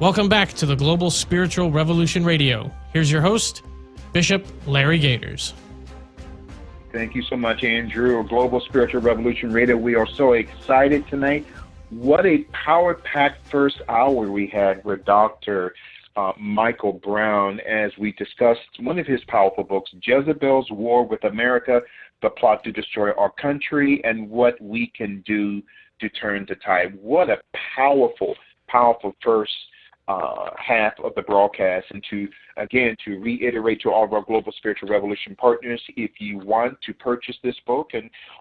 Welcome back to the Global Spiritual Revolution Radio. Here's your host, Bishop Larry Gators. Thank you so much, Andrew. Global Spiritual Revolution Radio. We are so excited tonight. What a power-packed first hour we had with Dr. Michael Brown as we discussed one of his powerful books, Jezebel's War with America, The Plot to Destroy Our Country, and What We Can Do to Turn the Tide. What a powerful first half of the broadcast. And to reiterate to all of our Global Spiritual Revolution partners, if you want to purchase this book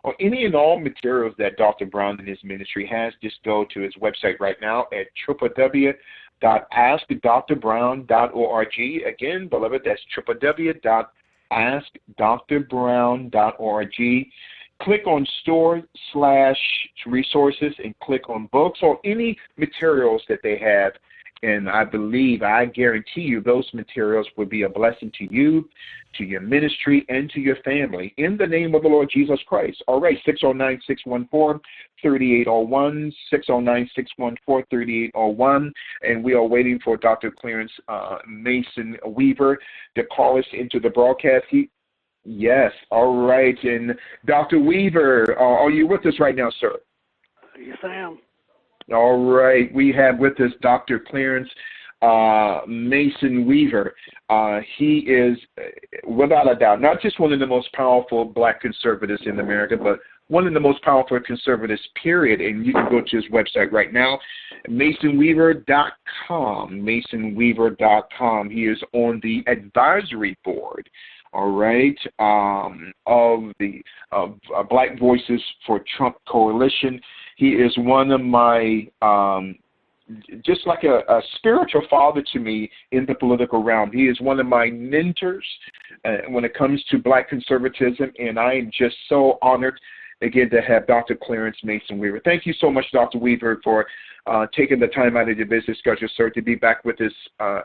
or any and all materials that Dr. Brown and his ministry has, just go to his website right now at www.askdrbrown.org. Again, beloved, that's www.askdrbrown.org. Click on store/resources and click on books or any materials that they have. And I guarantee you, those materials will be a blessing to you, to your ministry, and to your family. In the name of the Lord Jesus Christ. All right, 609-614-3801, 609-614-3801. And we are waiting for Dr. Clarence Mason Weaver to call us into the broadcast. Yes, all right. And Dr. Weaver, are you with us right now, sir? Yes, I am. All right. We have with us Dr. Clarence Mason Weaver. He is, without a doubt, not just one of the most powerful black conservatives in America, but one of the most powerful conservatives, period. And you can go to his website right now, masonweaver.com, masonweaver.com. He is on the advisory board, all right, of Black Voices for Trump Coalition. He is one of my, just like a spiritual father to me in the political realm. He is one of my mentors when it comes to black conservatism, and I am just so honored, again, to have Dr. Clarence Mason Weaver. Thank you so much, Dr. Weaver, for taking the time out of your business schedule, sir, to be back with us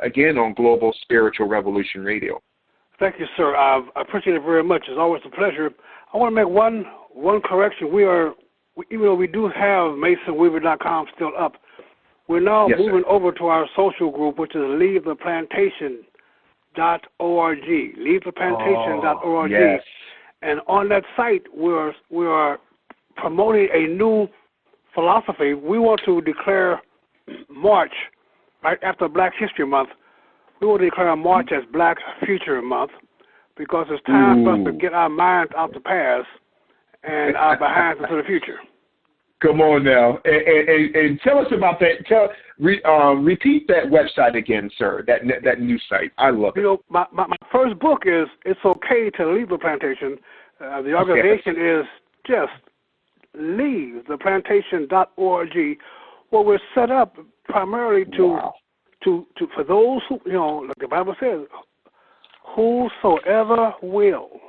again on Global Spiritual Revolution Radio. Thank you, sir. I appreciate it very much. It's always a pleasure. I want to make one correction. Even though we do have MasonWeaver.com still up, we're now moving over to our social group, which is LeaveThePlantation.org. LeaveThePlantation.org. Yes. And on that site, we are promoting a new philosophy. We want to declare March, right after Black History Month, we want to declare March as Black Future Month because it's time for us to get our minds out the past and our behinds into the future. Come on now, and tell us about that. Repeat that website again, sir. That new site. I love it. You know, my first book is "It's Okay to Leave the Plantation." The organization is just LeaveThePlantation.org, where we're set up primarily to for those who, like the Bible says, whosoever will.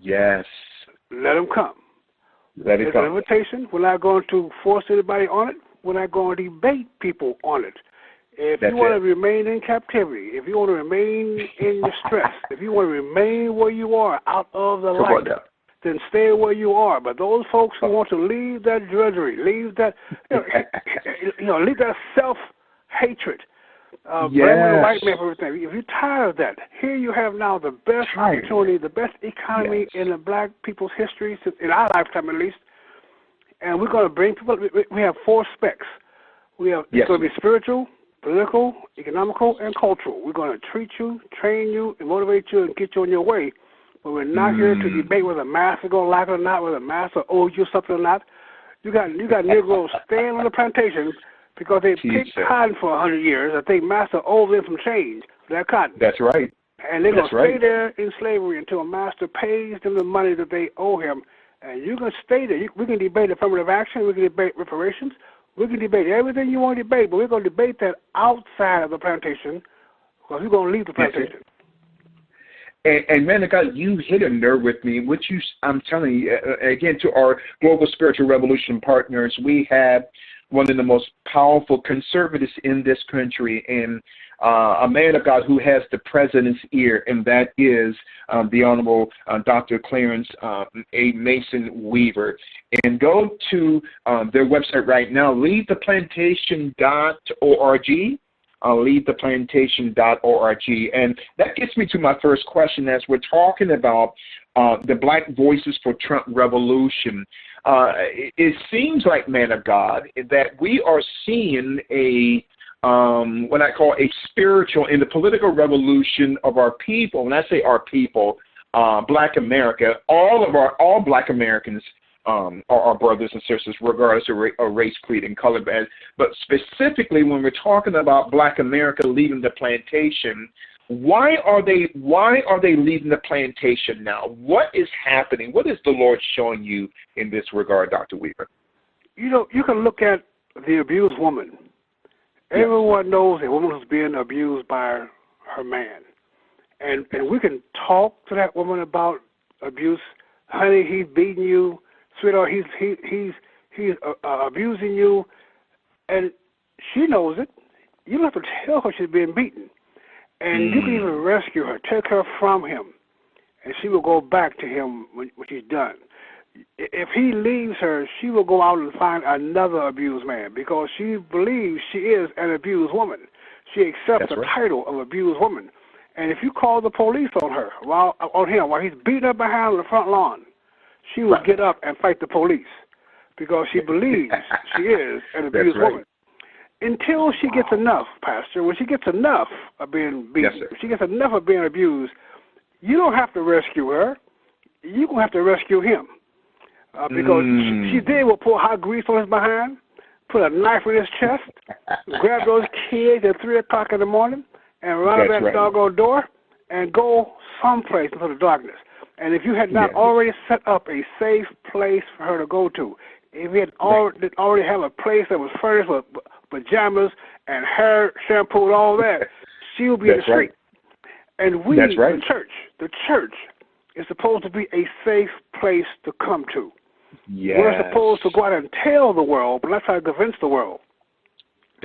Yes. Let them come. It's an invitation. We're not going to force anybody on it. We're not going to debate people on it. If you want to remain in captivity, if you want to remain in distress, if you want to remain where you are out of the light, then stay where you are. But those folks who want to leave that drudgery, leave that, leave that self-hatred, blaming the white man for everything. If you're tired of that, here you have now the best opportunity, the best economy in the black people's history, in our lifetime at least. And we're going to bring people. We have 4 specs. It's going to be spiritual, political, economical, and cultural. We're going to treat you, train you, and motivate you, and get you on your way. But we're not here to debate whether masks are going to like it or not, whether masks owe you something or not. You got Negroes staying on the plantation because they picked cotton for 100 years. I think master owes them some change for that cotton. That's right. And they're going to stay there in slavery until a master pays them the money that they owe him. And you can stay there. We can debate affirmative action. We can debate reparations. We can debate everything you want to debate, but we're going to debate that outside of the plantation because we're going to leave the plantation. And man of God, you hit a nerve with me, I'm telling you, again, to our Global Spiritual Revolution partners, we have one of the most powerful conservatives in this country, and a man of God who has the president's ear, and that is the Honorable Dr. Clarence A. Mason Weaver. And go to their website right now, leavetheplantation.org. leavetheplantation.org. And that gets me to my first question as we're talking about the Black Voices for Trump Revolution. It seems like, man of God, that we are seeing what I call a spiritual in the political revolution of our people. When I say our people, Black America, all Black Americans are our brothers and sisters, regardless of race, creed, and color. But specifically, when we're talking about Black America leaving the plantation, why are they leaving the plantation now? What is happening? What is the Lord showing you in this regard, Dr. Weaver? You know, you can look at the abused woman. Everyone knows a woman who's being abused by her man. And we can talk to that woman about abuse. Honey, he's beating you. Sweetheart, he's abusing you. And she knows it. You don't have to tell her she's being beaten. And you can even rescue her, take her from him, and she will go back to him when she's done. If he leaves her, she will go out and find another abused man because she believes she is an abused woman. She accepts the title of abused woman. And if you call the police on her, while he's beating her behind on the front lawn, she will get up and fight the police because she believes she is an abused woman. Until she gets enough, Pastor, when she gets enough of being beaten, she gets enough of being abused, you don't have to rescue her. You're going to have to rescue him. Because she did will pour hot grease on his behind, put a knife in his chest, grab those kids at 3 o'clock in the morning, and run up that doggone door and go someplace into the darkness. And if you had not already set up a safe place for her to go to, if you had already have a place that was furnished with pajamas and hair shampoo and all that, she would be in the street. And we, the church is supposed to be a safe place to come to. We're supposed to go out and tell the world, but not try to convince the world.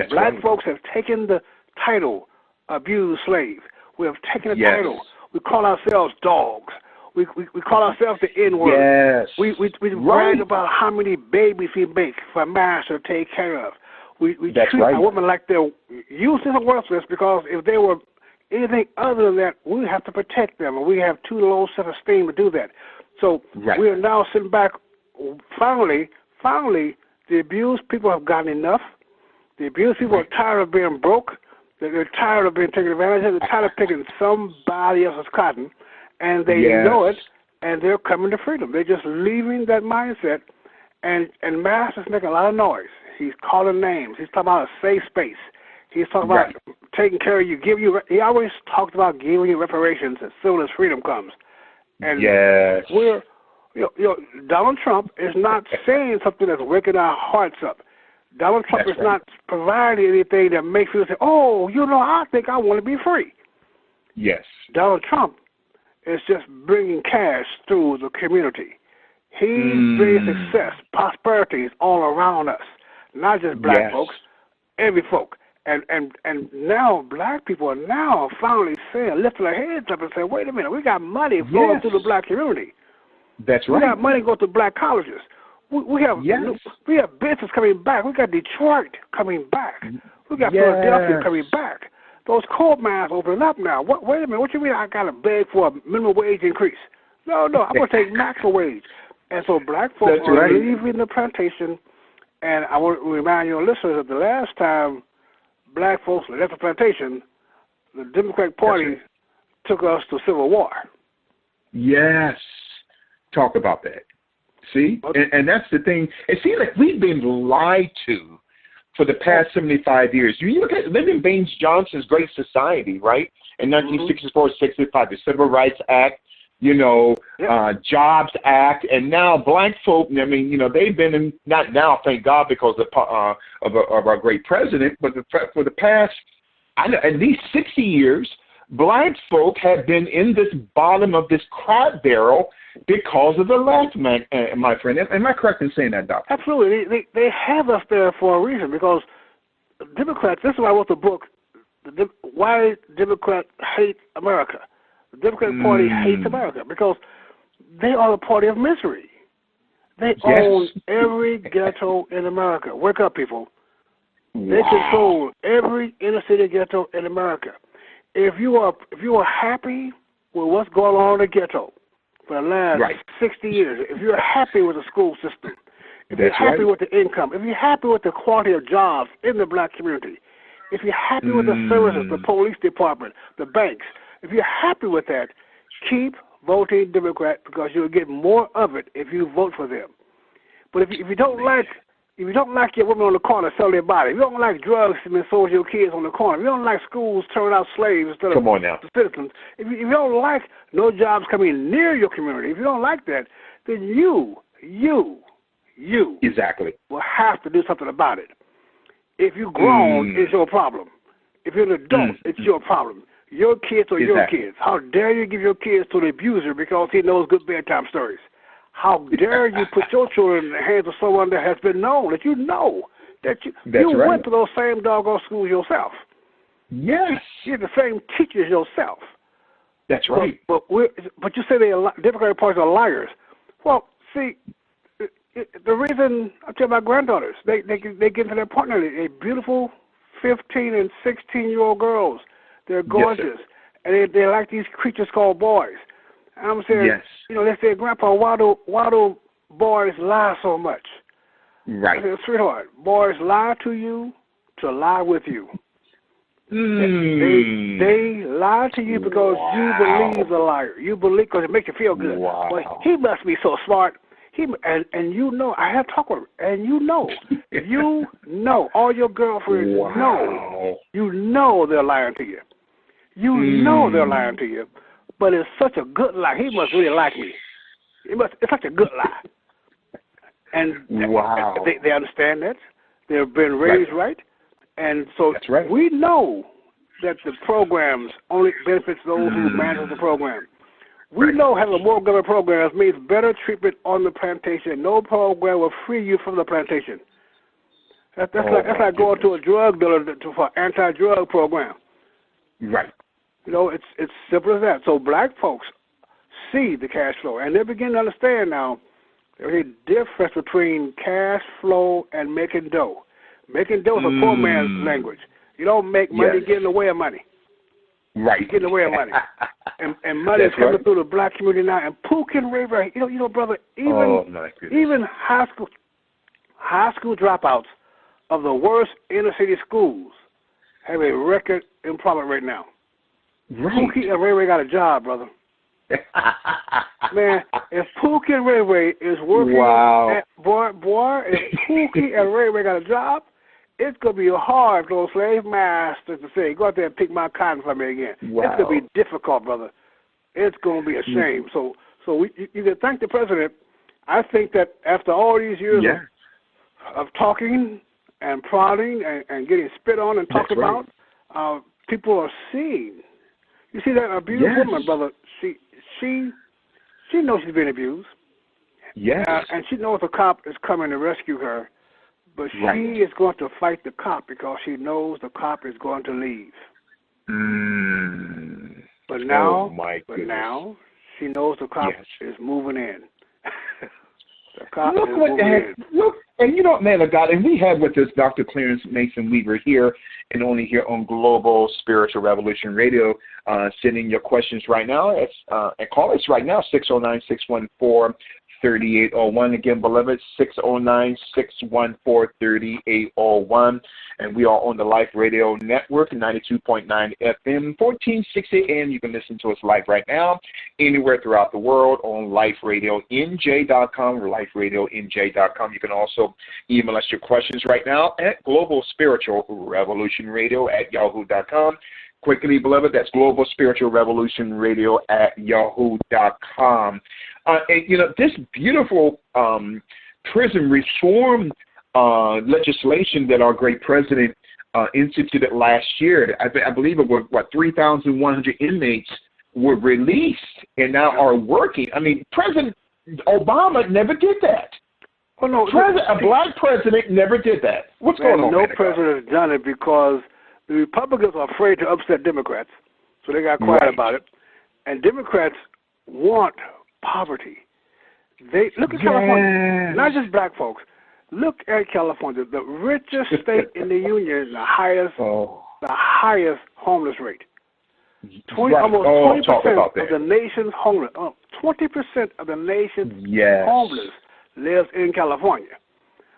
Black folks have taken the title abused slave. We have taken the title. We call ourselves dogs. We call ourselves the N-word. We brag about how many babies we make for a master to take care of. We treat our women like they're useless and worthless because if they were anything other than that, we have to protect them, and we have too low self-esteem to do that. So we are now sitting back. Finally, the abused people have gotten enough. The abused people are tired of being broke. They're tired of being taken advantage of. They're tired of picking somebody else's cotton, and they know it, and they're coming to freedom. They're just leaving that mindset, and Master's making a lot of noise. He's calling names. He's talking about a safe space. He's talking about taking care of you. He always talked about giving you reparations as soon as freedom comes. And we're, Donald Trump is not saying something that's waking our hearts up. Donald Trump is not providing anything that makes you say, oh, I think I want to be free. Donald Trump is just bringing cash through the community. He's bringing success, prosperity is all around us, not just black folks, every folk. And now black people are now finally lifting their heads up and saying, wait a minute, we got money flowing through the black community. We got money going to black colleges. We have business coming back. We got Detroit coming back. We got Philadelphia coming back. Those coal mines opening up now. Wait a minute, what you mean I got to beg for a minimum wage increase? No, I'm going to take maximum wage. And so black folks are leaving the plantation. And I want to remind your listeners that the last time black folks left the plantation, the Democratic Party took us to civil war. Talk about that. See? And that's the thing. It seems like we've been lied to for the past 75 years. You look at Lyndon Baines Johnson's Great Society, right? In 1964-65, the Civil Rights Act, Jobs Act, and now black folk, they've been in, not now, thank God, because of our great president, but for the past, at least 60 years, black folk have been in this bottom of this crap barrel because of the left, my friend. Am I correct in saying that, Doctor? Absolutely. They have us there for a reason, because Democrats, this is why I wrote the book, Why Democrats Hate America. The Democratic Party hates America because they are the party of misery. They own every ghetto in America. Wake up, people. They control every inner city ghetto in America. If you are happy with what's going on in the ghetto for the last 60 years, if you're happy with the school system, if you're happy with the income, if you're happy with the quality of jobs in the black community, if you're happy with the services, the police department, the banks, if you're happy with that, keep voting Democrat because you'll get more of it if you vote for them. But if you don't like your women on the corner selling their body, if you don't like drugs being sold to your kids on the corner, if you don't like schools turning out slaves instead of the citizens, if you don't like no jobs coming near your community, if you don't like that, then you will have to do something about it. If you're grown, it's your problem. If you're an adult, it's your problem. Your kids are your kids. How dare you give your kids to the abuser because he knows good bedtime stories? How dare you put your children in the hands of someone that has been known, that you know, that you went to those same doggone schools yourself. Yes. You're the same teachers yourself. That's right. But you say the Democratic Party are liars. Well, see, the reason I tell my granddaughters, they get into their partner, they're beautiful 15 and 16-year-old girls. They're gorgeous, and they're like these creatures called boys. And I'm saying, they say, Grandpa, why do boys lie so much? Right. I said, sweetheart, boys lie to you to lie with you. They lie to you because you believe the liar. You believe because it makes you feel good. Well, he must be so smart. And you know, I have talked with him, and you know, all your girlfriends you know they're lying to you. You know they're lying to you, but it's such a good lie. He must really like me. It's such a good lie. And they understand that. They've been raised right. And so we know that the programs only benefits those who manage the program. We know having more government programs means better treatment on the plantation. No program will free you from the plantation. That's like going to a drug dealer for an anti-drug program. Right. It's simple as that. So black folks see the cash flow, and they begin to understand now there's a difference between cash flow and making dough. Making dough is a poor man's language. You don't make money getting in the way of money. Right. Getting in the way of money. And money is coming through the black community now. And Pook and Ray Ray, brother, even high school dropouts of the worst inner city schools have a record employment right now. Right. Pookie and Ray Ray got a job, brother. Man, if Pookie and Ray Ray is working, if Pookie and Ray Ray got a job, it's going to be hard for those slave masters to say, go out there and pick my cotton for me again. It's going to be difficult, brother. It's going to be a shame. So you can thank the president. I think that after all these years of talking and prodding and getting spit on and talked about, people are seeing. You see that abused woman, brother, she knows she's been abused. Yes. And she knows the cop is coming to rescue her. But she is going to fight the cop because she knows the cop is going to leave. But now she knows the cop is moving in. The cop is moving in. Look, and man of God, and we have with us Dr. Clarence Mason Weaver here, and only here on Global Spiritual Revolution Radio. Send in your questions right now. And call us right now, 609-614-3801. Again, beloved, 609-614-3801. And we are on the Life Radio Network, 92.9 FM, 1460 AM. You can listen to us live right now, anywhere throughout the world on LifeRadioNJ.com or LifeRadioNJ.com. You can also email us your questions right now at Global Spiritual Revolution Radio at Yahoo.com. Quickly, beloved, that's Global Spiritual Revolution Radio at Yahoo.com. And, this beautiful prison reform legislation that our great president instituted last year, I believe it was, 3,100 inmates were released and now are working. I mean, President Obama never did that. Well, no, a black president never did that. What's going on? No president has done it because the Republicans are afraid to upset Democrats, so they got quiet about it. And Democrats want poverty. They look at California, not just black folks. Look at California, the richest state in the union, the highest homeless rate. Almost 20% of the nation's homeless. 20% of the nation's homeless lives in California.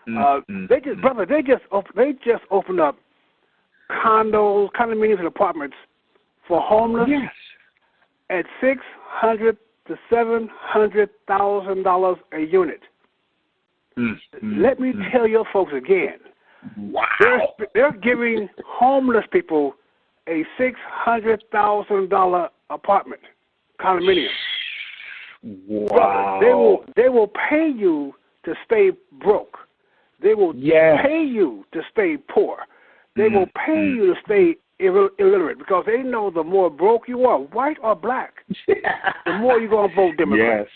They just opened up condominiums and apartments for homeless at $600,000 to $700,000 a unit. Let me tell your folks again. Wow. They're giving homeless people a $600,000 apartment condominium. Wow. Brother, they will pay you to stay broke. They will pay you to stay poor. They will pay you to stay illiterate because they know the more broke you are, white or black, the more you're going to vote Democrat.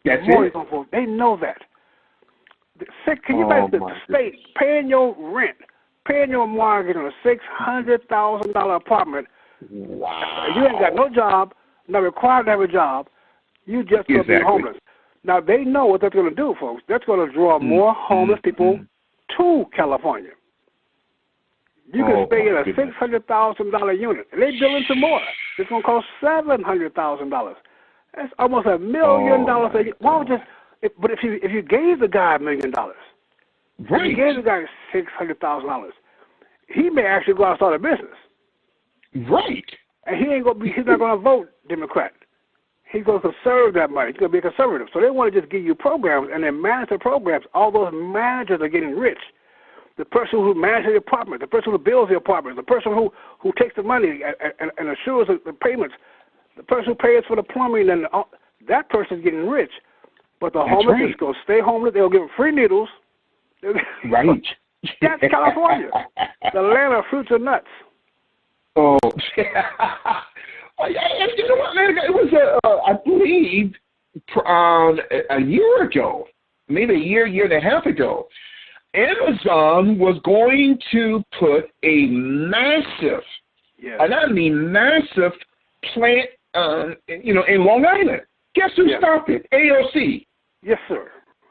Yes. The more you're going to vote. They know that. Can you imagine the state paying your rent, paying your mortgage on a $600,000 apartment? Wow. You ain't got no job, not required to have a job. You just going to be homeless. Now, they know what that's going to do, folks. That's going to draw more homeless people to California. You can stay in a $600,000 unit. And they're building some more. It's going to cost $700,000. That's almost $1 million. But if you gave the guy $1 million, if you gave the guy $600,000, he may actually go out and start a business. Right. And he's not going to vote Democrat. He's going to conserve that money. He's going to be a conservative. So they want to just give you programs and then manage the programs. All those managers are getting rich. The person who manages the apartment, the person who builds the apartment, the person who takes the money and assures the payments, the person who pays for the plumbing, and that person is getting rich. But the homeless is going to stay homeless. They'll give them free needles. Right. That's California, the land of fruits and nuts. Oh, you know what, man? It was, I believe, a year ago, maybe a year and a half ago, Amazon was going to put a massive, and I mean massive, plant, in Long Island. Guess who stopped it? AOC. Yes, sir.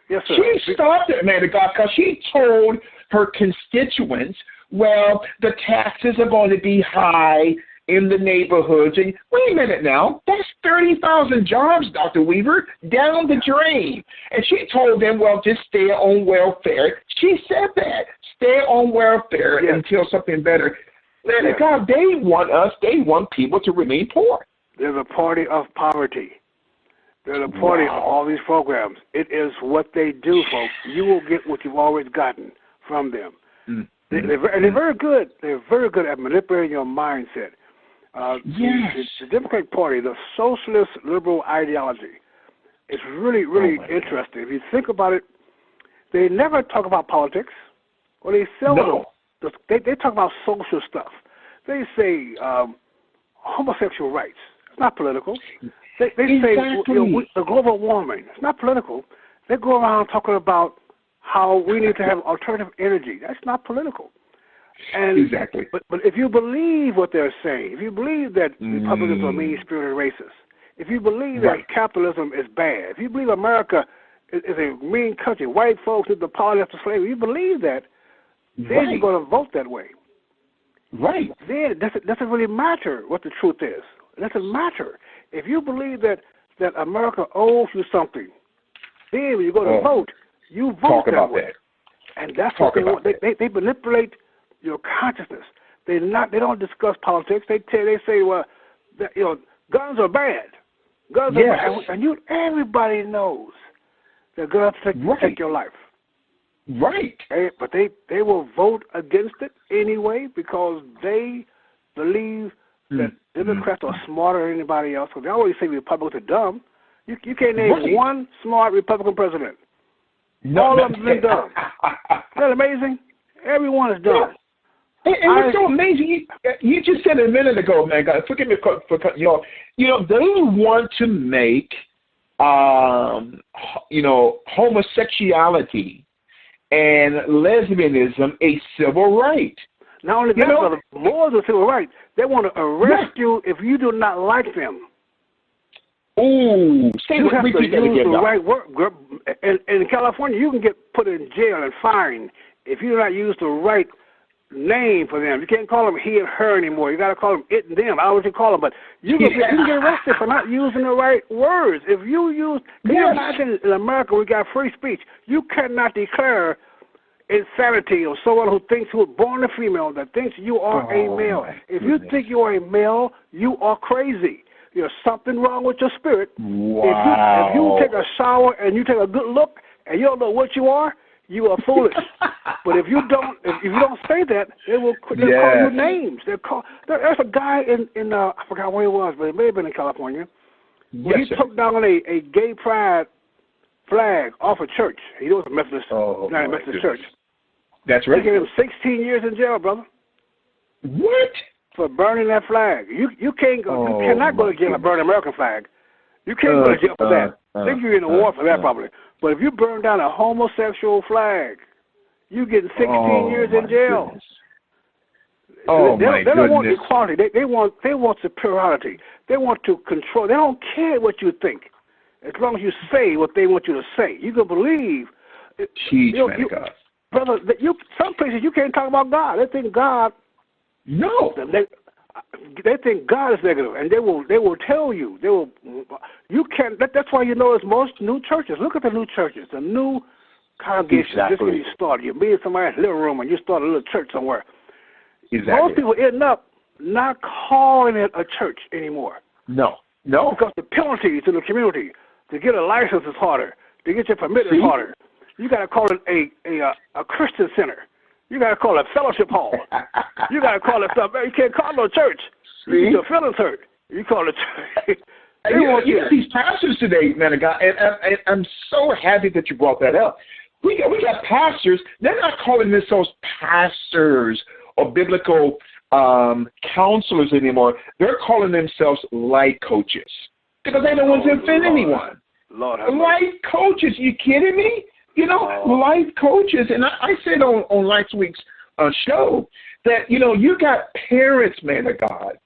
Yes, sir. She stopped it, man, because she told her constituents, well, the taxes are going to be high in the neighborhoods. And wait a minute now, that's 30,000 jobs, Dr. Weaver, down the drain. And she told them, well, just stay on welfare. She said that, stay on welfare until something better. Man, God, they want people to remain poor. They're the party of poverty. They're the party of all these programs. It is what they do, folks. You will get what you've always gotten from them. They're very good. They're very good at manipulating your mindset. The Democratic Party, the socialist liberal ideology, is really, really interesting. If you think about it, they never talk about politics, or they seldom. They talk about social stuff. They say homosexual rights. It's not political. They say the global warming. It's not political. They go around talking about how we need to have alternative energy. That's not political. And, But if you believe what they're saying, if you believe that Republicans are mean-spirited racists, if you believe that capitalism is bad, if you believe America is a mean country, white folks did the policy after slavery, if you believe that, then you're going to vote that way. Right. Then it doesn't really matter what the truth is. It doesn't matter. If you believe that America owes you something, then when you go to vote, you vote that way. And that's what they want. They manipulate your consciousness. They don't discuss politics. They say, well, guns are bad. Guns are bad. And everybody knows that guns take your life. Right. But they will vote against it anyway because they believe that Democrats are smarter than anybody else. Because they always say Republicans are dumb. You can't name one smart Republican president. All of them are dumb. Isn't that amazing? Everyone is dumb. And what's so amazing, you just said a minute ago, man, God, forgive me for cutting you off. They want to make, homosexuality and lesbianism a civil right. Not only that, but more than civil right, they want to arrest you if you do not like them. Ooh, you have to use the right word. in California, you can get put in jail and fined if you do not use the right name for them. You can't call them he and her anymore. You got to call them it and them. I don't know what you call them, but you can get arrested for not using the right words. If you use, can you imagine in America we got free speech? You cannot declare insanity or someone who was born a female that thinks you are a male. If you think you are a male, you are crazy. There's something wrong with your spirit. Wow. If you take a shower and you take a good look and you don't know what you are foolish. But if you don't say that, they'll call you names. There's a guy in I forgot where it was, but it may have been in California. He took down a gay pride flag off a church. He was a Methodist, Methodist church. That's right. They gave him 16 years in jail, brother. What? For burning that flag. You cannot go to jail and burn an American flag. You can't go to jail for that. I think you're in a war for that probably. But if you burn down a homosexual flag, you get 16 years in jail. Goodness. They don't want equality. They want superiority. They want to control. They don't care what you think, as long as you say what they want you to say. You can believe. God. Brother, some places you can't talk about God. They think God. No. They think God is negative, and they will tell you. You can't. That's why you notice most new churches. Look at the new churches, the new congregations. Just getting started. You meet somebody's living room, and you start a little church somewhere. Exactly. Most people end up not calling it a church anymore. No. Because the penalties in the community to get a license is harder. To get your permit is harder. You got to call it a Christian center. You got to call it fellowship hall. You got to call it something. You can't call it a church. Your feelings hurt. You call it church. You got these pastors today, man of God, and I'm so happy that you brought that up. We got pastors. They're not calling themselves pastors or biblical counselors anymore. They're calling themselves life coaches because they don't want to offend anyone. Life coaches, you kidding me? Life coaches, and I said on last week's show that, you got parents, man of God,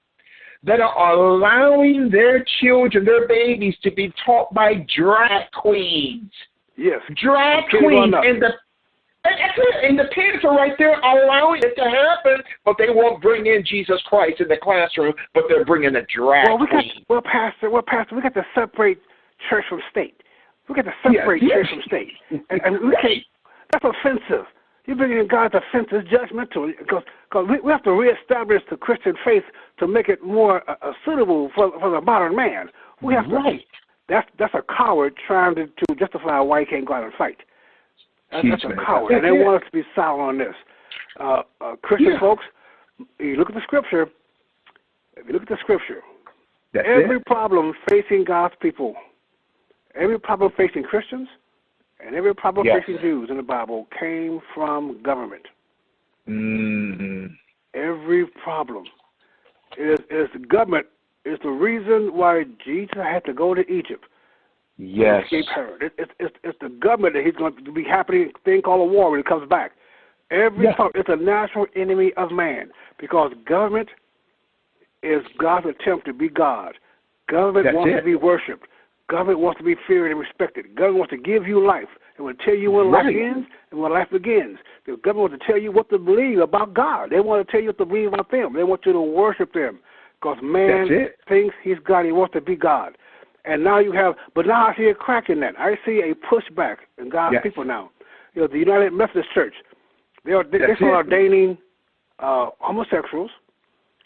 that are allowing their children, their babies, to be taught by drag queens. Yes. Drag queens. And the parents are right there allowing it to happen, but they won't bring in Jesus Christ in the classroom, but they're bringing a drag queen. Pastor, we got to separate church from state. We got to separate church from state. And we can't. That's offensive. You're bringing in God's offensive judgment to it because we have to reestablish the Christian faith to make it more suitable for the modern man. We have to. That's a coward trying to justify why he can't go out and fight. That's a coward, and they want us to be silent on this. Christian folks, you look at the scripture. If you look at the scripture, every problem facing God's people, every problem facing Christians, and every problem facing Jews in the Bible came from government. Mm-hmm. Every problem is government is the reason why Jesus had to go to Egypt. Yes. To escape Herod. It's the government that he's going to be happening thing called a war when he comes back. It's a natural enemy of man because government is God's attempt to be God. Government wants to be worshipped. Government wants to be feared and respected. Government wants to give you life. It will tell you when life ends and when life begins. The government wants to tell you what to believe about God. They want to tell you what to believe about them. They want you to worship them because man thinks he's God. He wants to be God. And now but now I see a crack in that. I see a pushback in God's people now. The United Methodist Church, they start ordaining homosexuals,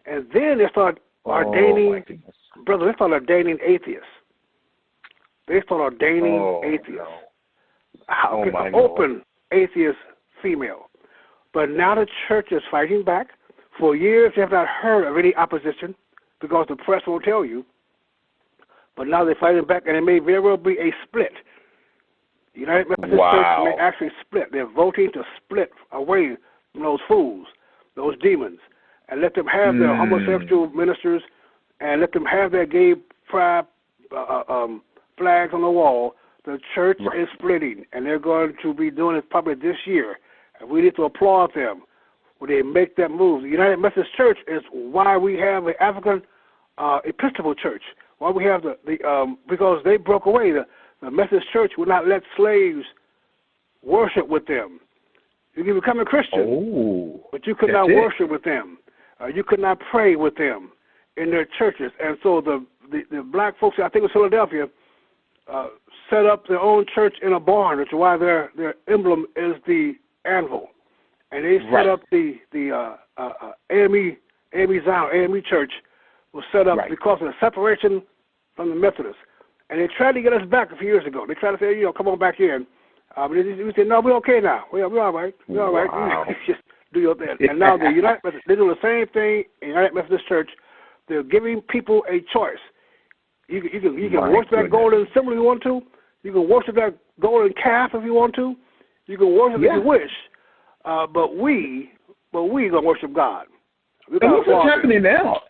and then they start ordaining, they start ordaining atheists. They start ordaining atheists. Open atheist female. But now the church is fighting back. For years they have not heard of any opposition because the press won't tell you. But now they're fighting back, and it may very well be a split. The United Methodist Church may actually split. They're voting to split away from those fools, those demons, and let them have their homosexual ministers and let them have their gay pride flags on the wall. The church is splitting, and they're going to be doing it probably this year. And we need to applaud them when they make that move. The United Methodist Church is why we have the African Episcopal Church. Why we have because they broke away. The Methodist Church would not let slaves worship with them. You can become a Christian, but you could not worship with them. You could not pray with them in their churches. And so the black folks, I think it was Philadelphia, set up their own church in a barn, which is why their emblem is the anvil. And they set up the AME Church was set up because of the separation from the Methodists. And they tried to get us back a few years ago. They tried to say, come on back in. But we said, no, we're okay now. We're all right. We're all right. Wow. Just do your thing. And now the United Methodist, they do the same thing in United Methodist Church. They're giving people a choice. You can worship that golden symbol if you want to. You can worship that golden calf if you want to. You can worship if you wish. But we gonna worship God. And look what's happening now.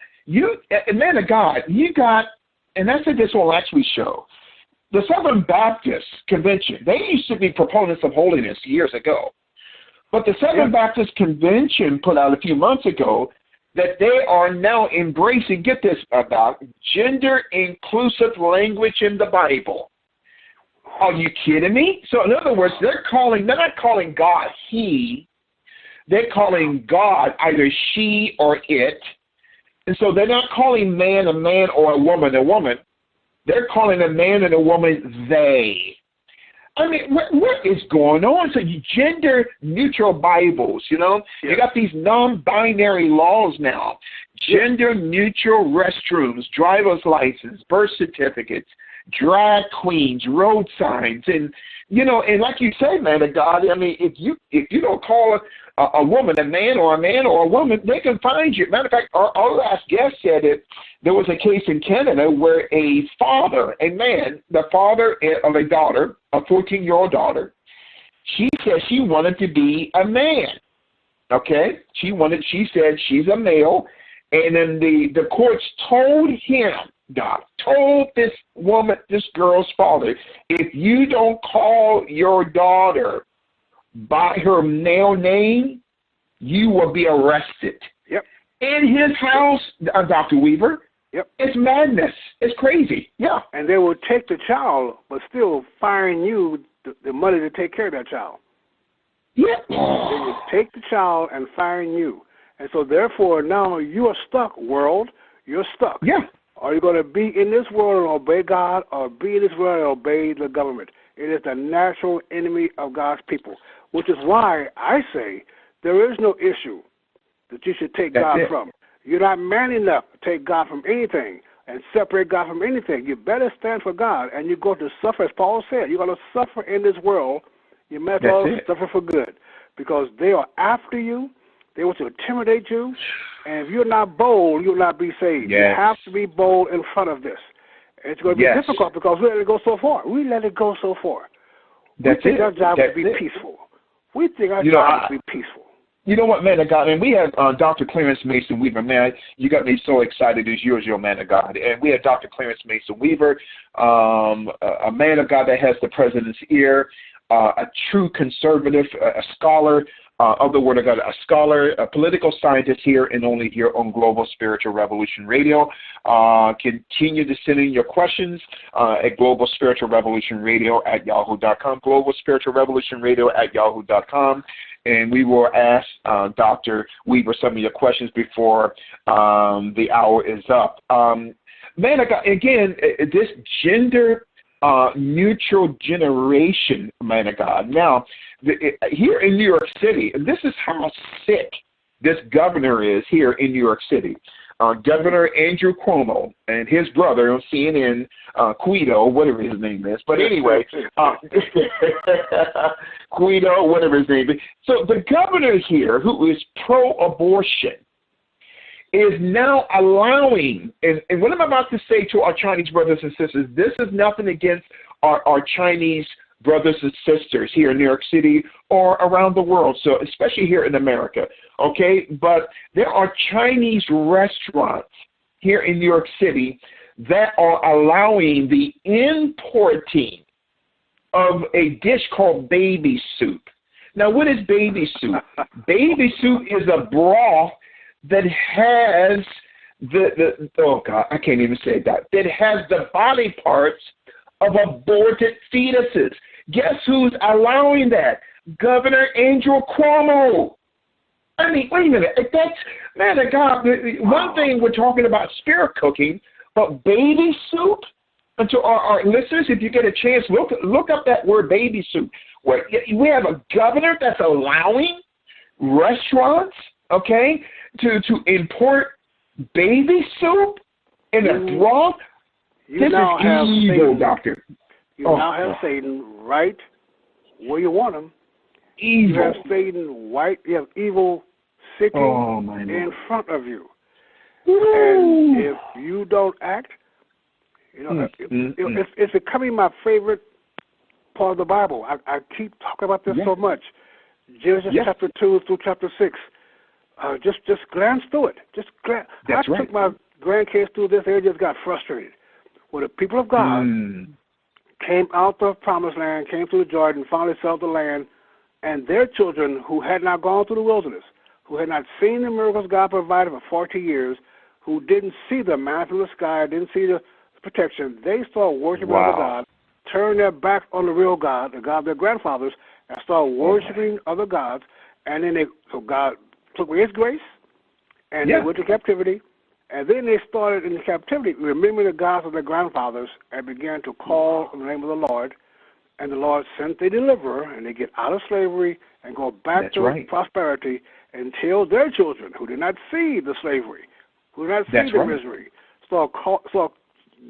Man of God, you got, and I said this on last week's show, the Southern Baptist Convention, they used to be proponents of holiness years ago. But the Southern Baptist Convention put out a few months ago that they are now embracing, get this about, gender-inclusive language in the Bible. Are you kidding me? So in other words, they're not calling God he, they're calling God either she or it. And so they're not calling man a man or a woman a woman. They're calling a man and a woman they. I mean, what is going on? So you gender-neutral Bibles, you got these non-binary laws now. Gender-neutral restrooms, driver's license, birth certificates, drag queens, road signs, and and like you say, man of God, I mean, if you don't call a woman a man or a woman, they can find you. Matter of fact, our last guest said it. There was a case in Canada where a man, the father of a daughter, a 14-year-old daughter, she said she wanted to be a man. Okay, she said she's a male, and then the courts told this girl's father, if you don't call your daughter by her male name, you will be arrested. Yep. In his house, Dr. Weaver. Yep. It's madness. It's crazy. Yeah. And they will take the child, but still fine you the money to take care of that child. Yeah. They will take the child and fine you. And so therefore now you are stuck, world. You're stuck. Yeah. Are you going to be in this world and obey God, or be in this world and obey the government? It is the natural enemy of God's people, which is why I say there is no issue that you should take God from. You're not man enough to take God from anything and separate God from anything. You better stand for God, and you're going to suffer, as Paul said. You're going to suffer in this world. You might as well suffer for good, because they are after you. They want to intimidate you, and if you're not bold, you'll not be saved. You have to be bold in front of this. It's going to be difficult because we let it go so far. We think our job is to be peaceful. We think our job is to be peaceful. You know what, man of God, and we have Dr. Clarence Mason Weaver. Man, you got me so excited as usual, man of God. And we have Dr. Clarence Mason Weaver, a man of God that has the president's ear, a true conservative, a scholar of the Word of God, a scholar, a political scientist here and only here on Global Spiritual Revolution Radio. Continue to send in your questions at Global Spiritual Revolution Radio at yahoo.com, Global Spiritual Revolution Radio at yahoo.com. And we will ask Dr. Weaver some of your questions before the hour is up. Man, again, this gender neutral generation, man of God. Now, here in New York City, this is how sick this governor is here in New York City. Governor Andrew Cuomo and his brother on CNN, Guido, whatever his name is. But anyway, Guido, whatever his name is. So the governor here, who is pro-abortion, is now allowing, and what I'm about to say to our Chinese brothers and sisters, this is nothing against our Chinese brothers and sisters here in New York City or around the world, so especially here in America, okay? But there are Chinese restaurants here in New York City that are allowing the importing of a dish called baby soup. Now, what is baby soup? Baby soup is a broth that has oh God, I can't even say that. That has the body parts of aborted fetuses. Guess who's allowing that? Governor Andrew Cuomo. I mean, wait a minute. That's, man of God, one thing we're talking about spirit cooking, but baby soup? And to our listeners, if you get a chance, look up that word baby soup. Where we have a governor that's allowing restaurants, okay, to import baby soup in a broth. This is evil, Doctor. You now have Satan right where you want him. Evil. You have Satan right. You have evil sitting in front of you. And if you don't act, it's becoming my favorite part of the Bible. I keep talking about this so much. Genesis chapter 2 through chapter 6. Just glance through it. I took my grandkids through this. They just got frustrated. When the people of God came out of the promised land, came through the Jordan, finally settled the land, and their children who had not gone through the wilderness, who had not seen the miracles God provided for 40 years, who didn't see the man from the sky, didn't see the protection, they started worshiping other gods, turned their back on the real God, the God of their grandfathers, and started worshiping other gods. And then God took away His grace, and they went to captivity. And then they started in the captivity, remembering the gods of their grandfathers, and began to call on the name of the Lord. And the Lord sent a deliverer, and they get out of slavery and go back to prosperity until their children, who did not see the slavery, who did not see the misery, start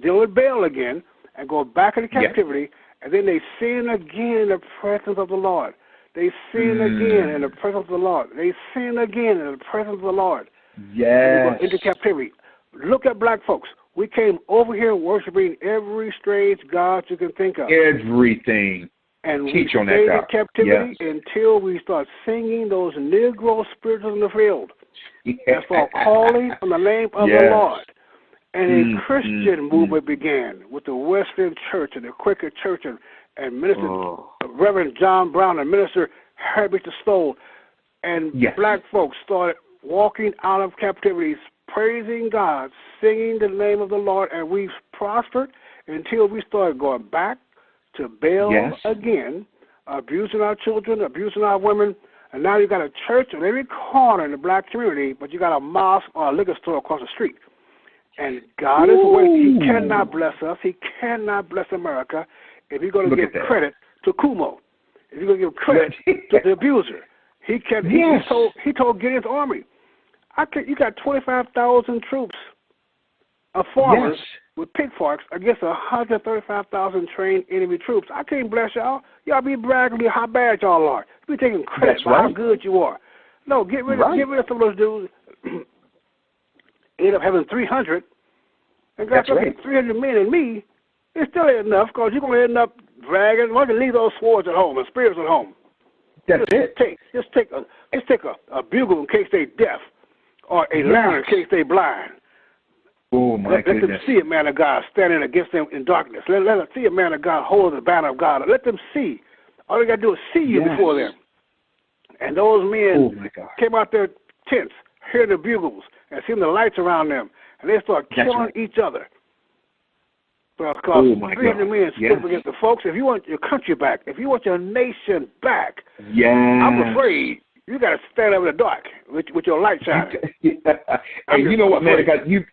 dealing with Baal again and go back into captivity. And then they sin again in the presence of the Lord. They sin again in the presence of the Lord. They sin again in the presence of the Lord. Yes. Into captivity. Look at black folks. We came over here worshiping every strange god you can think of. Everything. And Teach we on stayed that, in captivity until we start singing those Negro spirits in the field. And start calling on the name of the Lord. And a Christian movement began with the Wesleyan Church and the Quaker Church and Minister Reverend John Brown and Minister Herbert Stowe. And black folks started walking out of captivity, praising God, singing the name of the Lord, and we've prospered until we started going back to Baal again, abusing our children, abusing our women, and now you got a church on every corner in the black community, but you got a mosque or a liquor store across the street. And God is waiting. He cannot bless us. He cannot bless America if you're going to give credit to Kumo, if you're going to give credit to the abuser. He told Gideon's army, you got 25,000 troops of farmers with pitchforks against 135,000 trained enemy troops. I can't bless y'all. Y'all be bragging how bad y'all are. You be taking credit for how good you are. No, get rid of some of those dudes. End up having 300. And got 300 men and me. It still ain't enough because you're going to end up bragging. Why don't you leave those swords at home and spears at home? Just take a bugle in case they deaf, or a lantern in case they blind. Let them see a man of God standing against them in darkness. Let them see a man of God holding the banner of God. Let them see. All they got to do is see you before them. And those men came out their tents, hear the bugles, and see the lights around them, and they start killing each other. Because 300 men stood up against the folks. If you want your country back, if you want your nation back, I'm afraid you got to stand up in the dark with your light shining. And you know what, man? You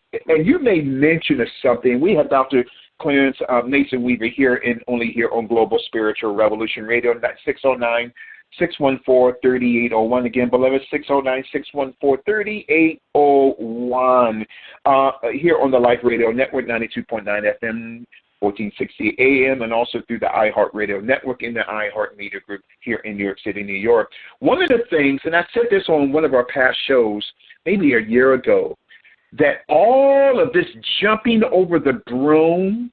made mention of something. We have Dr. Clarence Mason Weaver here, only here on Global Spiritual Revolution Radio, 614-3801. Again, beloved, 609-614-3801. Here on the Life Radio Network, 92.9 FM, 1460 AM, and also through the iHeartRadio Network in the iHeart Media Group here in New York City, New York. One of the things, and I said this on one of our past shows, maybe a year ago, that all of this jumping over the broom,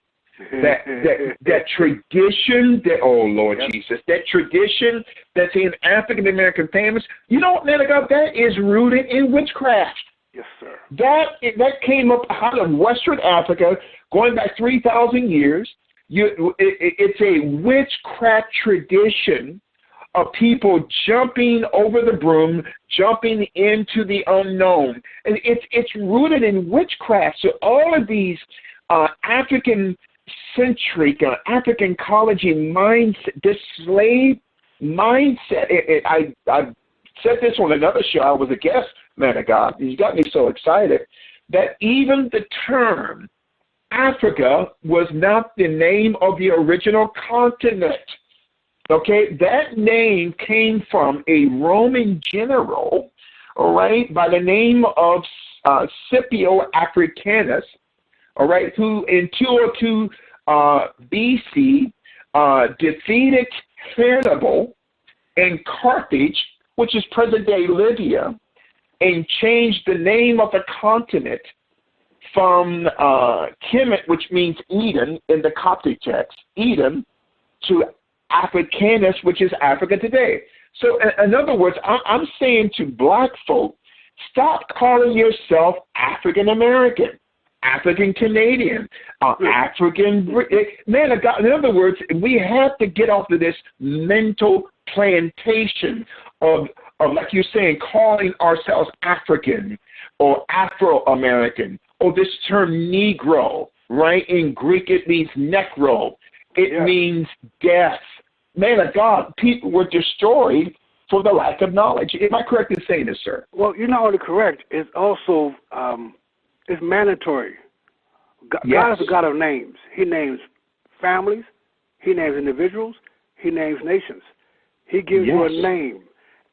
that tradition, that tradition that's in African American families, you know what, man, that is rooted in witchcraft. Yes, sir. That came up out of Western Africa, going back 3,000 years. It's a witchcraft tradition of people jumping over the broom, jumping into the unknown, and it's rooted in witchcraft. So all of these African centric African ecology mindset, this slave mindset. I said this on another show. I was a guest, man of God. You got me so excited that even the term Africa was not the name of the original continent. Okay, that name came from a Roman general, all right, by the name of Scipio Africanus, all right, who in 202 BC defeated Hannibal in Carthage, which is present-day Libya, and changed the name of the continent from Kemet, which means Eden in the Coptic text, Eden, to Africanus, which is Africa today. So in other words, I'm saying to black folk, stop calling yourself African American, African Canadian, African, man of God. In other words, we have to get off of this mental plantation of like you're saying, calling ourselves African or Afro-American, or this term Negro, right? In Greek, it means necro. It means death. Man of God, people were destroyed for the lack of knowledge. Am I correct in saying this, sir? Well, you're not only correct, it's also it's mandatory. God is a God of names. He names families. He names individuals. He names nations. He gives you a name.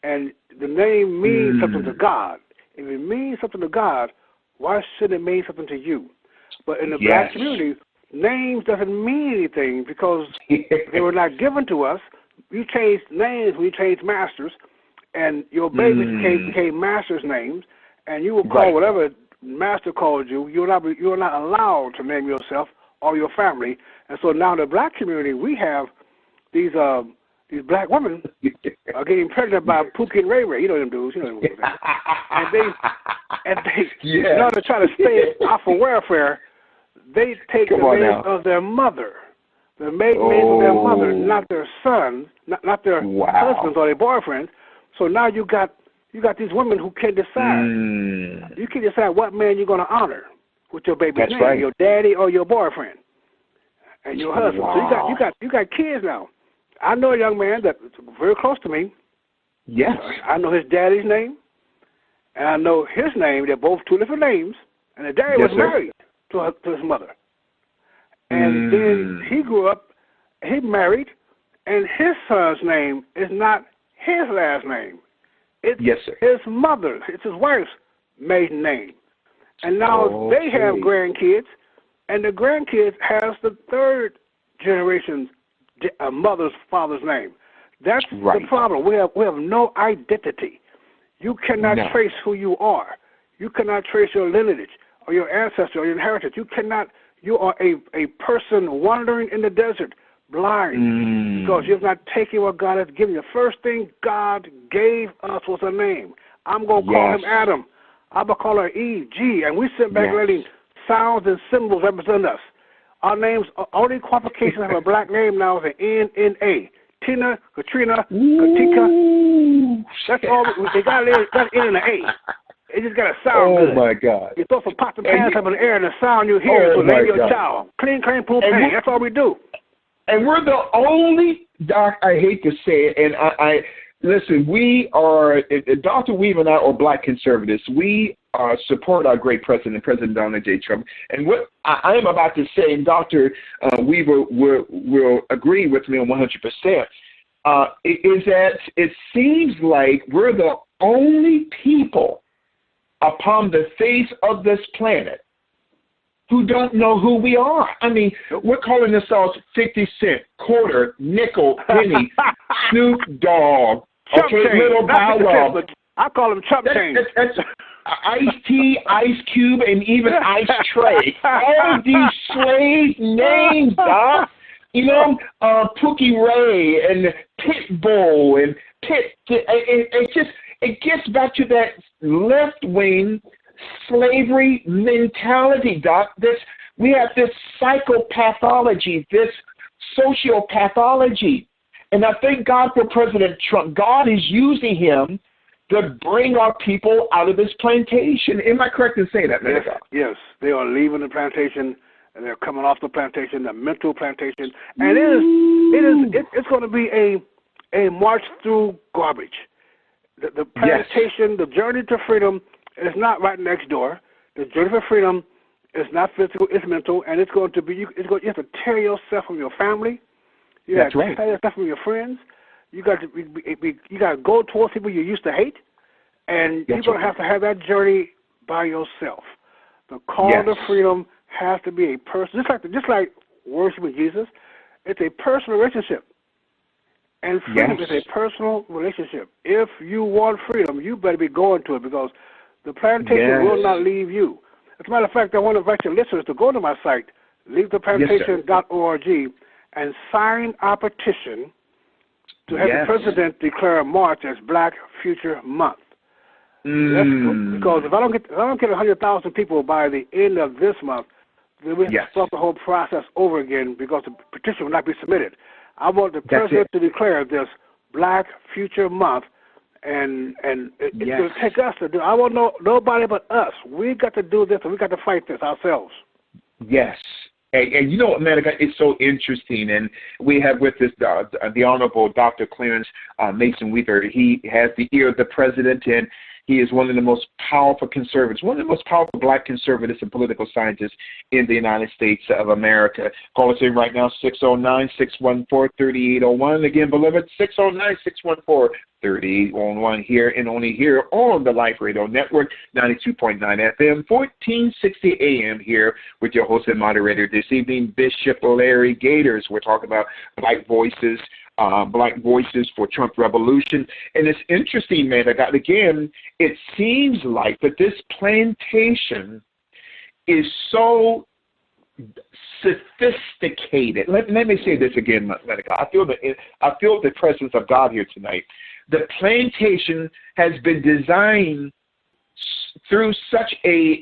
And the name means something to God. If it means something to God, why shouldn't it mean something to you? But in the black community, names doesn't mean anything because they were not given to us. You changed names when you changed masters, and your babies became masters' names, and you will call whatever master called you. You are not allowed to name yourself or your family. And so now in the black community, we have these black women are getting pregnant by Pookie and Ray Ray. You know them dudes. You know them dudes. And they in order to try to stay off of welfare, they take the name of their mother, the maiden name of their mother, not their sons, not their husbands or their boyfriends. So now you got these women who can't decide. You can't decide what man you're going to honor with your baby's name, your daddy or your boyfriend, and your husband. So you got kids now. I know a young man that's very close to me. Yes. I know his daddy's name, and I know his name. They're both two different names, and the daddy was married to his mother. And then he grew up, he married, and his son's name is not his last name. It's his mother's, it's his wife's maiden name. And now they have grandkids, and the grandkids has the third generation's mother's father's name. That's the problem. We have no identity. You cannot trace who you are. You cannot trace your lineage or your ancestry or your inheritance. You are a person wandering in the desert, blind, because you've not taken what God has given you. The first thing God gave us was a name. I'm going to call him Adam. I'm going to call her Eve, G, and we sit back letting sounds and symbols represent us. Our names, only qualifications of a black name now is an N-N-A. Tina, Katrina, Katika. That's all. They got an N and an A. It just got to sound good. Oh, my God. You throw some pots and pans up in the air and the sound you hear is name your child. Clean, clean, poop, bang. That's all we do. And we're the only, Doc, I hate to say it, and I listen, we are, Dr. Weaver and I are black conservatives. We support our great president, President Donald J. Trump. And what I am about to say, and Dr. Weaver will agree with me on 100%, is that it seems like we're the only people upon the face of this planet who don't know who we are. I mean, we're calling ourselves 50 cent, quarter, nickel, penny, Snoop Dogg, Little Bow Wow. I call them chump change. That's Ice-T, Ice Cube, and even Ice Tray. All of these slave names, Doc. You know, Pookie Ray and Pitbull and it gets back to that left-wing slavery mentality, Doc. We have this psychopathology, this sociopathology. And I thank God for President Trump. God is using him to bring our people out of this plantation. Am I correct in saying that, man? Yes, they are leaving the plantation. and they're coming off the plantation, the mental plantation, and it's going to be a march through garbage. The plantation, the journey to freedom is not right next door. The journey to freedom is not physical, it's mental, and it's going to be, you have to tear yourself from your family. You have to tear yourself from your friends. You got to go towards people you used to hate, and you're going to have that journey by yourself. The call to freedom has to be a person, just like worshiping Jesus. It's a personal relationship, and freedom is a personal relationship. If you want freedom, you better be going to it, because the plantation will not leave you. As a matter of fact, I want to invite your listeners to go to my site, leavetheplantation.org, and sign our petition to have the president declare March as Black Future Month. Because if I don't get 100,000 people by the end of this month, then we have to start the whole process over again, because the petition will not be submitted. I want the president to declare this Black Future Month, and it's going to take us to do it. I want nobody but us. We got to do this, and we got to fight this ourselves. Yes. And you know what, man, it's so interesting. And we have with us the Honorable Dr. Clarence Mason Weaver. He has the ear of the president, and he is one of the most powerful conservatives, one of the most powerful black conservatives and political scientists in the United States of America. Call us in right now, 609-614-3801. Again, beloved, 609-614-3801, here and only here on the Life Radio Network, 92.9 FM, 1460 AM, here with your host and moderator this evening, Bishop Larry Gators. We're talking about Black Voices for Trump Revolution. And it's interesting, man, again, it seems like that this plantation is so sophisticated. Let me say this again, Monica. I feel the presence of God here tonight. The plantation has been designed through such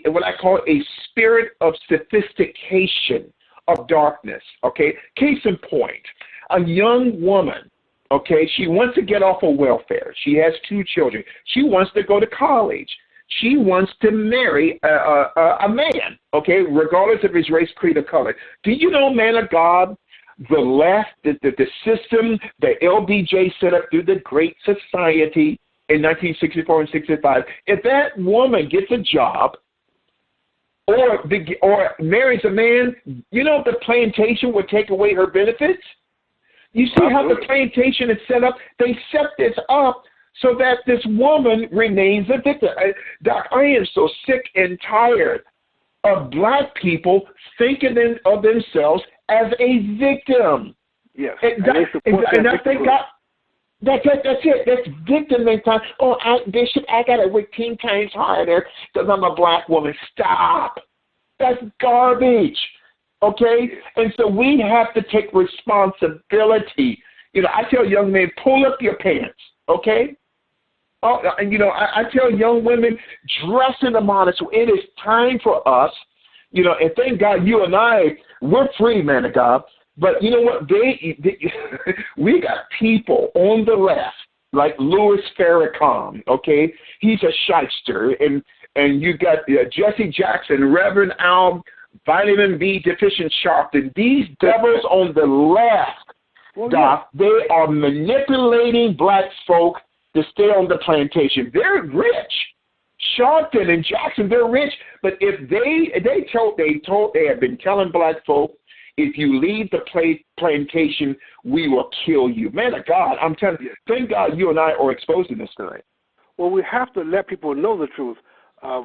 what I call a spirit of sophistication of darkness, okay? Case in point, a young woman, okay, she wants to get off of welfare. She has 2 children. She wants to go to college. She wants to marry a man, okay, regardless of his race, creed, or color. Do you know, man of God, the left, the system, the LBJ set up through the Great Society in 1964 and 65, if that woman gets a job or marries a man, you know the plantation would take away her benefits? You see how the plantation is set up? They set this up so that this woman remains a victim. Doc, I am so sick and tired of black people thinking of themselves as a victim. Yes. And I think that's it. That's victim mentality. Oh, Bishop, I got to work 10 times harder because I'm a black woman. Stop. That's garbage. Okay? And so we have to take responsibility. You know, I tell young men, pull up your pants. Okay? Oh, and you know, I tell young women, dress in the modest. It is time for us, you know, and thank God you and I, we're free, man of God. But you know what? We got people on the left, like Louis Farrakhan, okay? He's a shyster. And you got Jesse Jackson, Reverend Al, vitamin B deficient Sharpton. These devils on the left, Doc, they are manipulating black folk to stay on the plantation. They're rich. Sharpton and Jackson, they're rich. But if they have been telling black folk, if you leave the plantation, we will kill you. Man of God, I'm telling you, thank God you and I are exposed to this tonight. Well, we have to let people know the truth.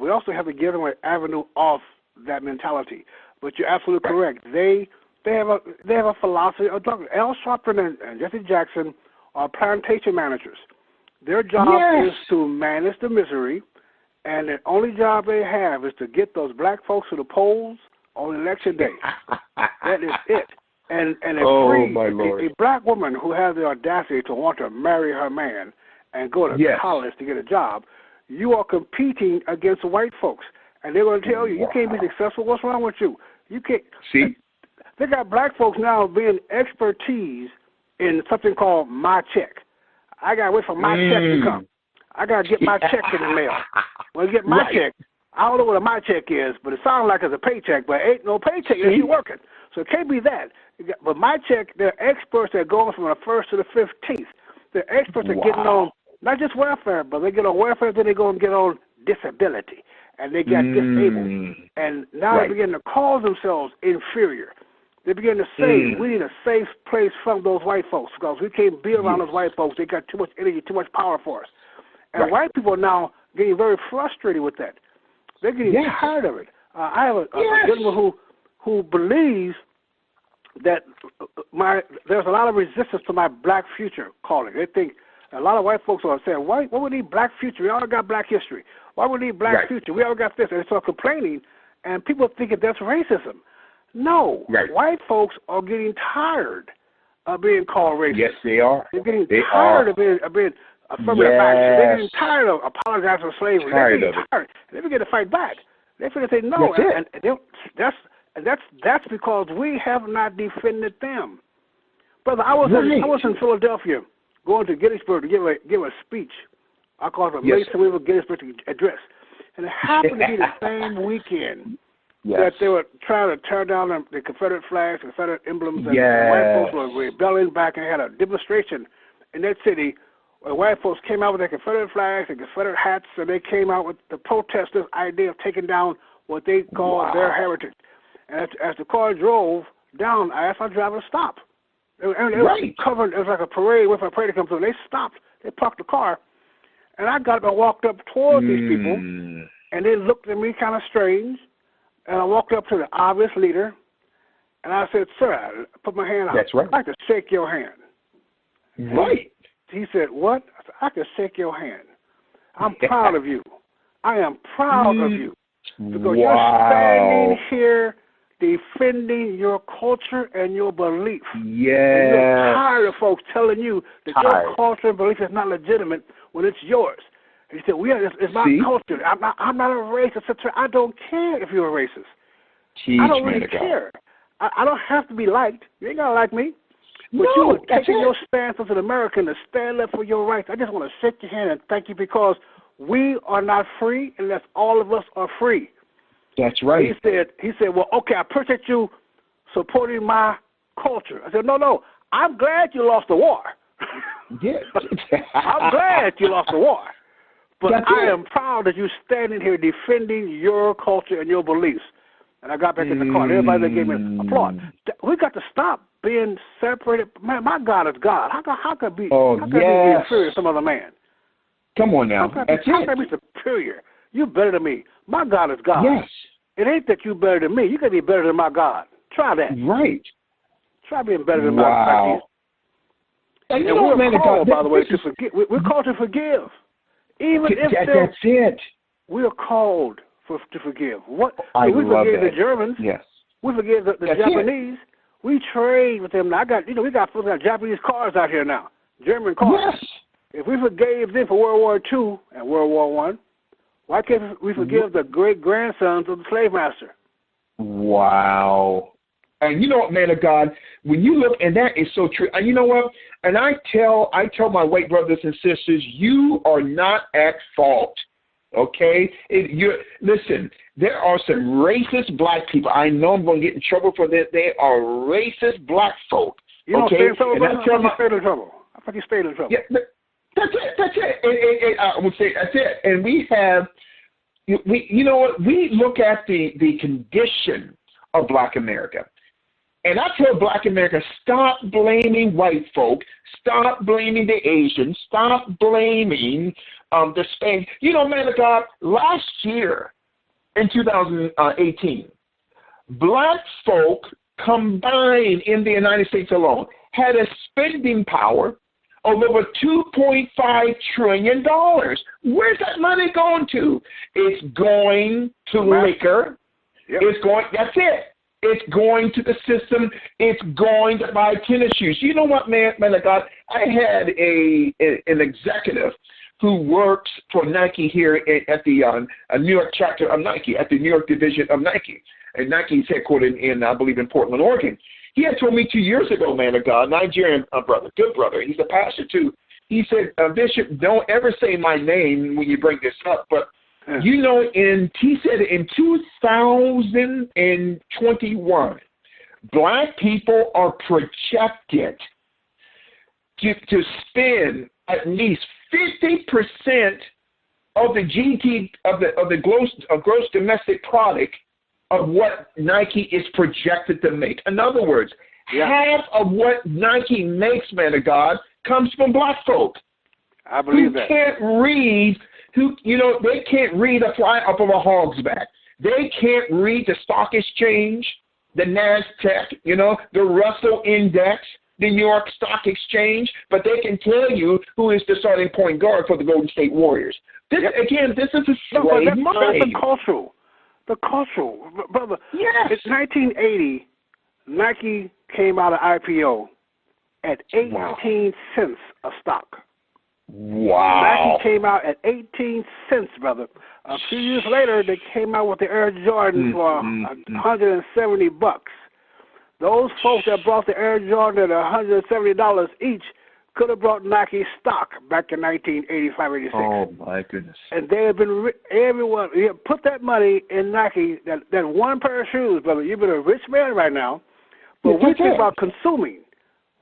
We also have to give them an avenue off that mentality. But you're absolutely correct. They have a philosophy of drug. Al Sharpton and Jesse Jackson are plantation managers. Their job is to manage the misery, and the only job they have is to get those black folks to the polls on election day. That is it. And a black woman who has the audacity to want to marry her man and go to college to get a job, you are competing against white folks. And they're going to tell you, you can't be successful. What's wrong with you? You can't. See? They got black folks now being expertise in something called my check. I got to wait for my check to come. I got to get my check in the mail. When I get my check, I don't know what my check is, but it sounds like it's a paycheck, but ain't no paycheck if you're working. So it can't be that. But my check, there are experts that go from the 1st to the 15th. There are experts that getting on not just welfare, but they get on welfare, then they go and get on disability, and they got disabled. And now they begin to call themselves inferior. They begin to say, we need a safe place from those white folks because we can't be around those white folks. They got too much energy, too much power for us. And white people are now getting very frustrated with that. They're getting tired of it. I have a gentleman who believes that there's a lot of resistance to my black future calling. They think a lot of white folks are saying, why we need black future? We all got black history. Why we need black future? We all got this. And they start complaining, and people think that's racism. No, white folks are getting tired of being called racist. Yes, they are. They're getting tired of being affirmative action. They're getting tired of apologizing for slavery. They're getting tired. They begin to fight back. They feel say no, and that's because we have not defended them. Brother, I was in Philadelphia going to Gettysburg to give a speech. I call it a Mason Weaver Gettysburg address. And it happened to be the same weekend that they were trying to tear down the Confederate flags, Confederate emblems, and white folks were rebelling back and had a demonstration in that city where white folks came out with their Confederate flags and Confederate hats, and they came out with the protesters' idea of taking down what they call their heritage. And as the car drove down, I asked my driver to stop. And they were covered. It was like a parade, with a parade to come through. They stopped. They parked the car. And I got up and walked up toward these people, and they looked at me kind of strange. And I walked up to the obvious leader, and I said, sir, I put my hand out. That's right. I'd like to shake your hand. Right. He said, what? I said, I can shake your hand. I'm proud of you. I am proud of you. Because you're standing here defending your culture and your belief. Yeah. And you're tired of folks telling you that your culture and belief is not legitimate when it's yours. And he said, it's my culture. I'm not a racist. I don't care if you're a racist. I don't really care. I don't have to be liked. You ain't got to like me. But you are taking your stance as an American to stand up for your rights. I just want to shake your hand and thank you because we are not free unless all of us are free. That's right. He said, well, okay, I appreciate you supporting my culture. I said, no, I'm glad you lost the war. I'm glad you lost the war. But I am proud that you're standing here defending your culture and your beliefs. And I got back in the car, and everybody gave me applause. We got to stop being separated. Man, my God is God. How could be inferior to some other man? Come on now. How can I be superior? You better than me. My God is God. Yes. It ain't that you better than me. You can be better than my God. Try that. Right. Try being better than my God. And you know, we're called, by the way, to forgive. We're called to forgive. Even if that's it. We are called to forgive. We forgive the Germans. Yes. We forgive the Japanese. We trade with them. Now, we got Japanese cars out here now. German cars. Yes. If we forgave them for World War II and World War I, why can't we forgive the great-grandsons of the slave master? Wow. And you know what, man of God, when you look, and that is so true. And you know what? And I tell my white brothers and sisters, you are not at fault. Okay? Listen, there are some racist black people. I know I'm going to get in trouble for this. They are racist black folk. You don't stay in trouble, brother? I thought you stayed in trouble. Yeah, that's it. And I would say that's it. And we have, you know what? We look at the condition of black America. And I tell black America, stop blaming white folk. Stop blaming the Asians. Stop blaming the Spanish. You know, man of God, last year in 2018, black folk combined in the United States alone had a spending power of over $2.5 trillion. Where's that money going to? It's going to liquor. Yep. That's it. It's going to the system. It's going to buy tennis shoes. You know what, man of God? I had an executive who works for Nike here at the New York chapter of Nike, at the New York division of Nike. And Nike is headquartered in, I believe, in Portland, Oregon. He had told me 2 years ago, man of God, Nigerian brother, good brother. He's a pastor too. He said, Bishop, don't ever say my name when you bring this up, but You know, he said in 2021, black people are projected to spend at least 50% of the GDP of the gross domestic product of what Nike is projected to make. In other words, half of what Nike makes, man of God, comes from black folk. I believe that. Can't read. They can't read a fly up of a hog's back. They can't read the stock exchange, the NASDAQ, the Russell Index, the New York Stock Exchange, but they can tell you who is the starting point guard for the Golden State Warriors. This is a slave mind. That's the cultural, brother. Yes. In 1980, Nike came out of IPO at 18 cents a stock. Wow. Nike came out at 18 cents, brother. A few years later, they came out with the Air Jordan for $170. Those folks that brought the Air Jordan at $170 each could have brought Nike stock back in 1985, 86. Oh, my goodness. And they have been, everyone, put that money in Nike, that one pair of shoes, brother. You've been a rich man right now, but we think about consuming.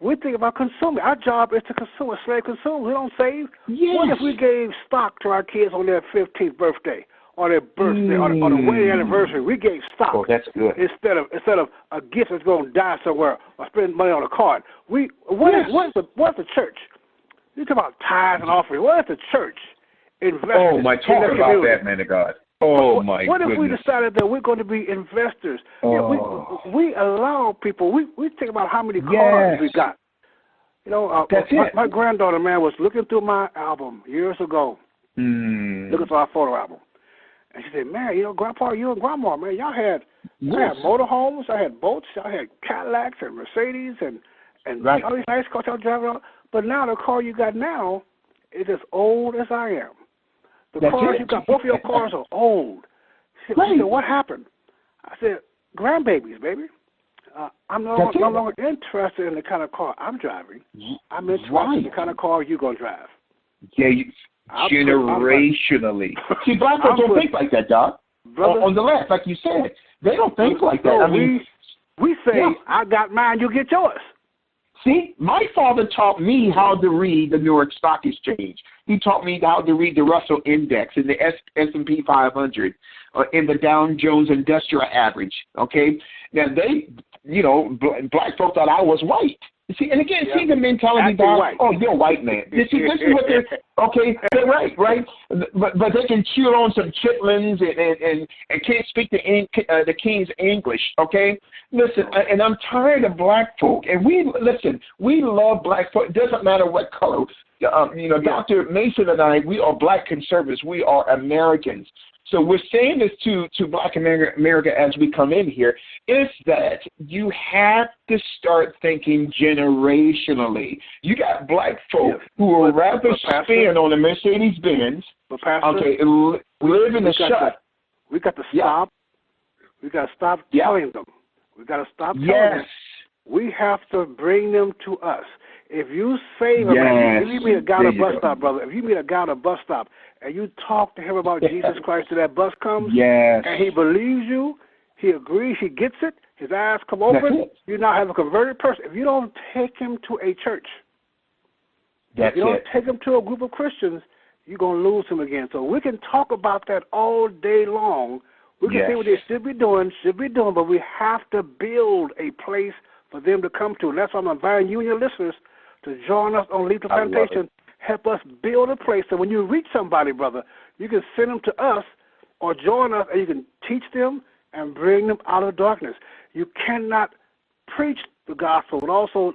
We think about consuming. Our job is to consume, slave consume. We don't save. Yes. What if we gave stock to our kids on their 15th birthday, or their birthday, or the wedding anniversary? We gave stock. Oh, that's good. Instead of a gift that's going to die somewhere or spend money on a card. What is the church? You talk about tithes and offerings. What is the church investing in the talk about community? that, man of God. Oh, my goodness. What if we decided that we're going to be investors? Oh. We allow people, we think about how many cars we got. My granddaughter, man, was looking through my album years ago, looking through our photo album. And she said, man, Grandpa, you and Grandma, man, y'all had motorhomes, I had boats, I had Cadillacs and Mercedes and all these nice cars y'all driving around. But now the car you got now is as old as I am. The cars you got, both of your cars are old. She said, what happened? I said, grandbabies, baby. I'm no longer interested in the kind of car I'm driving. I'm interested in the kind of car you're going to drive. Yeah, generationally. See, black folks don't think like that, Doc. On the left, like you said. They don't think like that. We say, I got mine, you get yours. See, my father taught me how to read the New York Stock Exchange. He taught me how to read the Russell Index and the S&P 500 and the Dow Jones Industrial Average, okay? Now, black folks thought I was white. See, and again, see the mentality about, you're a white man. See, this is what they're, they're right? But they can chew on some chitlins and can't speak the King's English, okay? Listen, and I'm tired of black folk. And we love black folk. It doesn't matter what color. Dr. Mason and I, we are black conservatives. We are Americans. So we're saying this to Black America as we come in here, is that you have to start thinking generationally. You got black folk who would rather spend on a Mercedes-Benz, live in the shut. We got to stop. We got to stop telling them. We got to stop telling them. We have to bring them to us. If you save a man, if you meet a guy on a bus stop, brother, if you meet a guy on a bus stop and you talk to him about Jesus Christ till that bus comes, and he believes you, he agrees, he gets it, his eyes come open, you now have a converted person. If you don't take him to a church, if you don't take him to a group of Christians, you're going to lose him again. So we can talk about that all day long. We can say what they should be doing, but we have to build a place for them to come to. And that's why I'm inviting you and your listeners to join us on Lethal Plantation. Help us build a place so when you reach somebody, brother, you can send them to us or join us and you can teach them and bring them out of darkness. You cannot preach the gospel but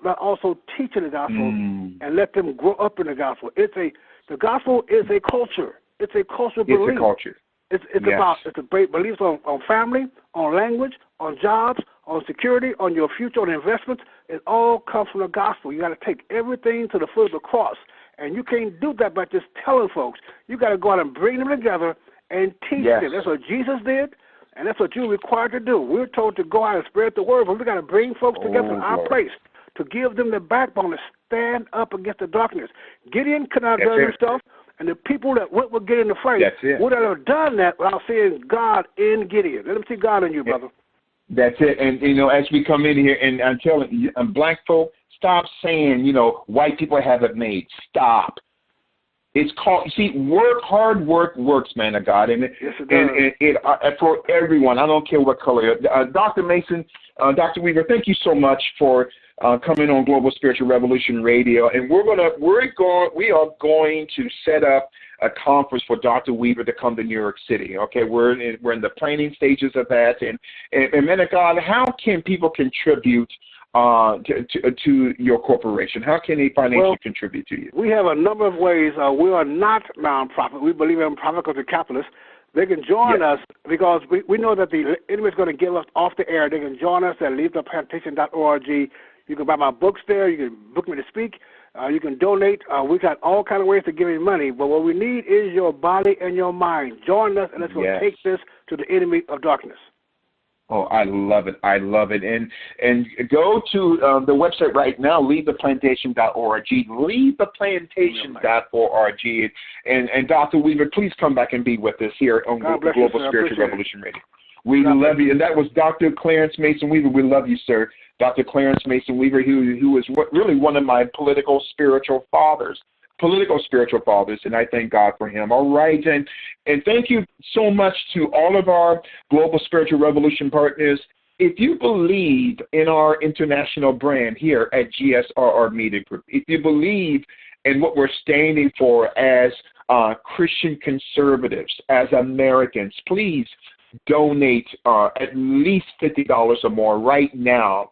not also teaching the gospel and let them grow up in the gospel. The gospel is a culture. It's a cultural belief. It's a culture. It's beliefs on family, on language, on jobs, on security, on your future, on investments. It all comes from the gospel. You got to take everything to the foot of the cross. And you can't do that by just telling folks. You got to go out and bring them together and teach them. That's what Jesus did, and that's what you're required to do. We're told to go out and spread the word, but we got to bring folks together in our place to give them the backbone to stand up against the darkness. Gideon could not have done himself. And the people that would get in the fight would have done that without seeing God in Gideon. Let them see God in you, brother. That's it. And, as we come in here, and I'm telling you, black folk, stop saying, white people have it made. Stop. It's called, hard work works, man of God. And, yes, it does. And for everyone, I don't care what color. Dr. Mason, Dr. Weaver, thank you so much for coming on Global Spiritual Revolution Radio. And we are going to set up a conference for Dr. Weaver to come to New York City. Okay, we're in the planning stages of that. And man of God, how can people contribute to your corporation? How can they financially contribute to you? We have a number of ways. We are not nonprofit. We believe in profit to capitalists. They can join us because we know that the enemy is going to get us off the air. They can join us at leavetheplantation.org. You can buy my books there. You can book me to speak. You can donate. We got all kind of ways to give you money. But what we need is your body and your mind. Join us, and let's go take this to the enemy of darkness. Oh, I love it. I love it. And go to the website right now, leavetheplantation.org, leavetheplantation.org. And Dr. Weaver, please come back and be with us here on Global Spiritual Revolution Radio. We love you. And that was Dr. Clarence Mason Weaver. We love you, sir. Dr. Clarence Mason Weaver, who is really one of my political spiritual fathers, and I thank God for him. All right, and thank you so much to all of our Global Spiritual Revolution partners. If you believe in our international brand here at GSRR Media Group, if you believe in what we're standing for as Christian conservatives, as Americans, please donate at least $50 or more right now.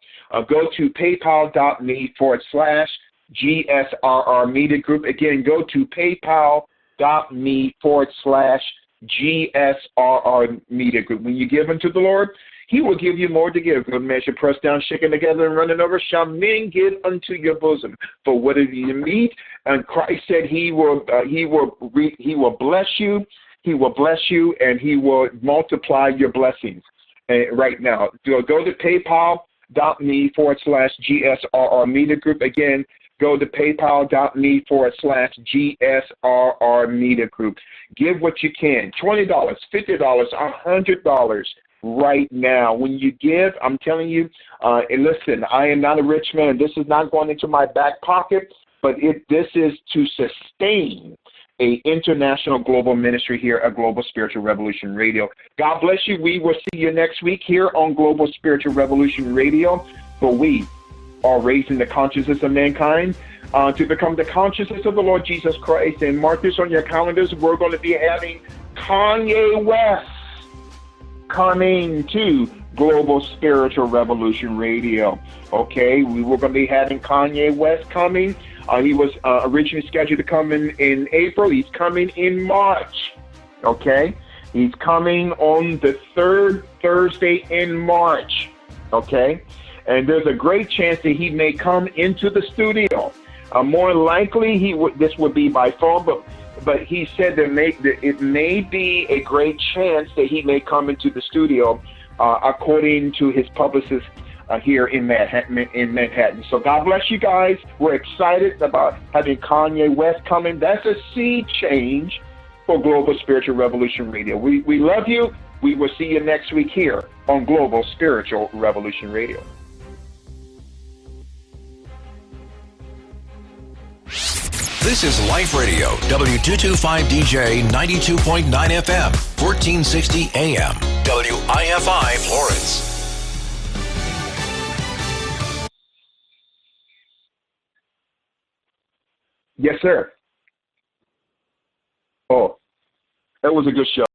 Go to paypal.me/GSRR Media Group. Again, go to paypal.me/GSRR Media Group. When you give unto the Lord, he will give you more to give. Good measure, pressed down, shaken together, and running over, shall men give unto your bosom. For whatever you need, and Christ said he will bless you. He will bless you, and he will multiply your blessings. Right now, go to paypal.me/GSRR Media Group. Again, go to paypal.me/GSRR Media Group. Give what you can, $20, $50, $100 right now. When you give, I'm telling you, and listen, I am not a rich man. This is not going into my back pocket, but this is to sustain a international global ministry here at Global Spiritual Revolution Radio. God bless you. We will see you next week here on Global Spiritual Revolution Radio. For we are raising the consciousness of mankind to become the consciousness of the Lord Jesus Christ. And mark this on your calendars. We're going to be having Kanye West coming to Global Spiritual Revolution Radio. Okay, we were going to be having Kanye West coming. He was originally scheduled to come in April. He's coming in March. Okay, he's coming on the third Thursday in March. Okay, and there's a great chance that he may come into the studio. More likely, this would be by phone, but he said it may be a great chance that he may come into the studio, according to his publicist here in Manhattan. So God bless you guys. We're excited about having Kanye West coming. That's a sea change for Global Spiritual Revolution Radio. We love you. We will see you next week here on Global Spiritual Revolution Radio. This is Life Radio, W225DJ 92.9 FM, 1460 AM, WIFI Florence. Yes, sir. Oh, that was a good show.